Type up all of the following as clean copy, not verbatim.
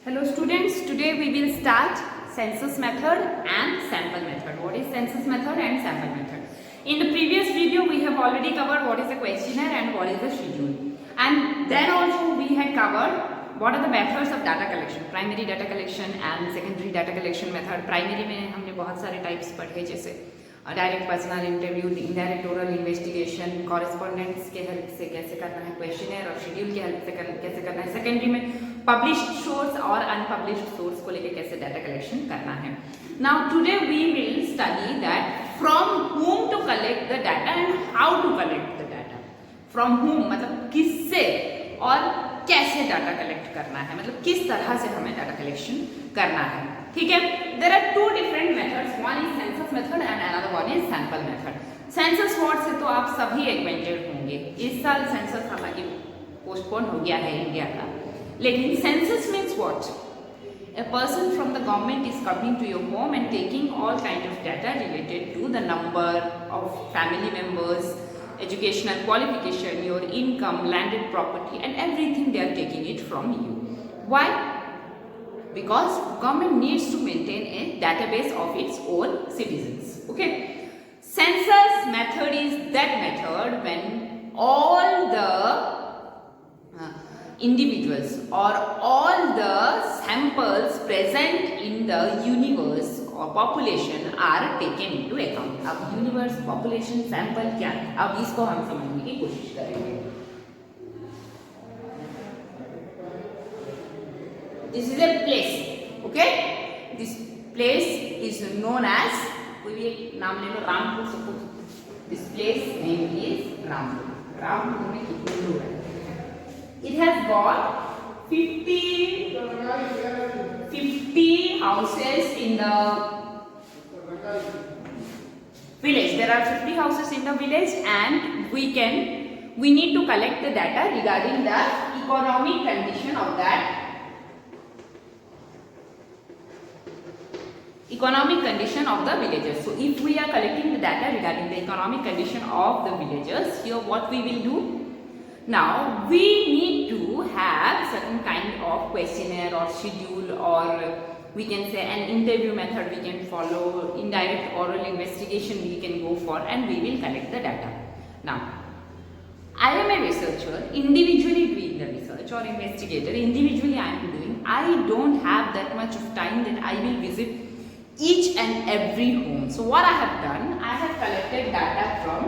Hello students, today we will start census method and sample method. What is census method and sample method? In the previous video we have already covered what is a questionnaire and what is a schedule. And then also we had covered what are the methods of data collection, primary data collection and secondary data collection method. Primary में हमने बहुत सारे types पढ़े जैसे direct personal interview, indirect oral investigation, correspondents के help से कैसे करना है क्वेश्चनर और शेड्यूल के हेल्प से कैसे करना है। सेकेंडरी में पब्लिश्ड सोर्स और अनपब्लिश्ड सोर्स को लेकर कैसे डाटा कलेक्शन करना है। Now today we will study that from whom to collect the data and how to collect the data. From whom मतलब किससे और कैसे डाटा कलेक्ट करना है, मतलब किस तरह से हमें डाटा कलेक्शन करना है। ठीक है, there are two different methods, one is census method and another one is sample method. Census word से तो आप सभी एक्वेंटेड होंगे। इस साल सेंसस हालांकि पोस्टपोन हो गया है इंडिया का, लेकिन census means what? A person from the government is coming to your home and taking all kind of data related to the number of family members, educational qualification, your income, landed property and everything they are taking it from you. Why? Because government needs to maintain a database of its own citizens. Okay, census method is that method when all the individuals or all the samples present in the universe or population are taken into account. अब universe, population, sample क्या है, अब इसको हम समझने की कोशिश करेंगे। This is a place, okay? This place is known as, कोई भी एक नाम ले लो, Rampur suppose. This place name is Rampur. Rampur में कितने लोग हैं? It has got 50 houses in the village. There are 50 houses in the village, and we need to collect the data regarding the economic condition of that. Economic condition of the villagers. So if we are collecting the data regarding the economic condition of the villagers, here what we will do? Now we need to have certain kind of questionnaire or schedule, or we can say an interview method we can follow, indirect oral investigation we can go for, and we will collect the data. Now I am a researcher, individually doing the research, or investigator, individually I am doing. I don't have that much of time that I will visit each and every home. So what I have done, I have collected data from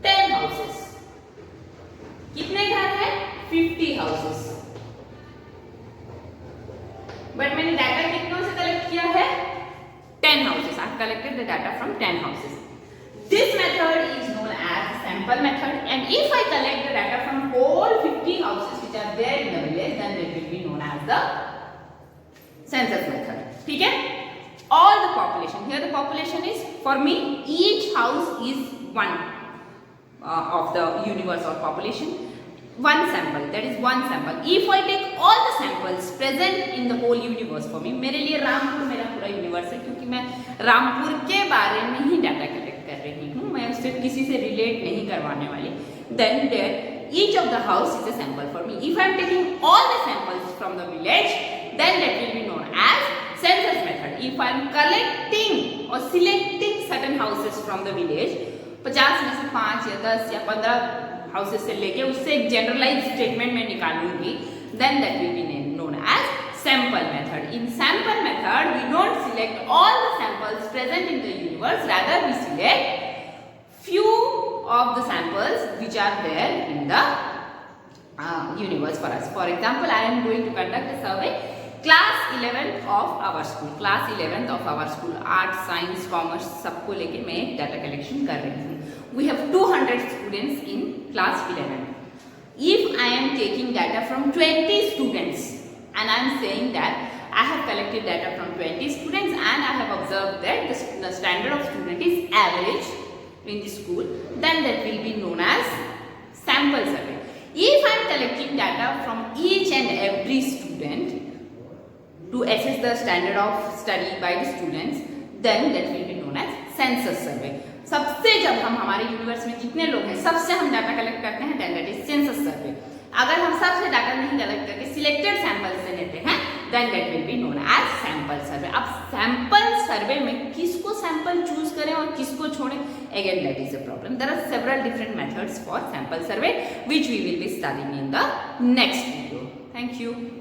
10 houses. कितने घर हैं? 50 houses. But मैंने data कितनों से collect किया है? 10 houses. I have collected the data from 10 houses. This method is known as sample method, and if I collect the data from all 50 houses which are there in the village, then it will be known as the census method. ठीक है? All the population, here the population is, for me each house is one of the universe or population, one sample, that is one sample. If I take all the samples present in the whole universe, for me, मेरे लिए रामपुर मेरा पूरा universe है, क्योंकि मैं रामपुर के बारे में ही डाटा कलेक्ट कर रही हूँ, मैं उससे किसी से रिलेट नहीं करवाने वाली। Then there each of the house is a sample for me. If I am taking all the samples from the village, then that will be known as census method. If I am collecting or selecting certain houses from the village, 50 में से 5 या 10 या 15 houses से लेके उससे एक generalise statement में निकालूंगी, then that will be known as sample method. In sample method, we don't select all the samples present in the universe, rather we select few of the samples which are there in the universe for us. For example, I am going to conduct a survey. Class 11th of our school, class 11th of our school, art, science, commerce सबको लेके मैं एक data collection कर रही हूँ. We have 200 students in class 11. If I am taking data from 20 students and I am saying that I have collected data from 20 students and I have observed that the standard of student is average in the school, then that will be known as sample survey. If I am collecting data from each and every student to assess the standard of study by the students, then that will be known as census survey. सबसे जब हम हमारे universe में जितने लोग हैं सबसे हम डाटा कलेक्ट करते हैं, then that is census survey. अगर हम सबसे डाटा नहीं कलेक्ट करके सिलेक्टेड सैंपल से लेते हैं, then that will be known as sample survey. अब sample survey में किसको sample choose करें और किसको छोड़ें, again that is a problem. There are several different methods for sample survey which we will be studying in the next video. Thank you.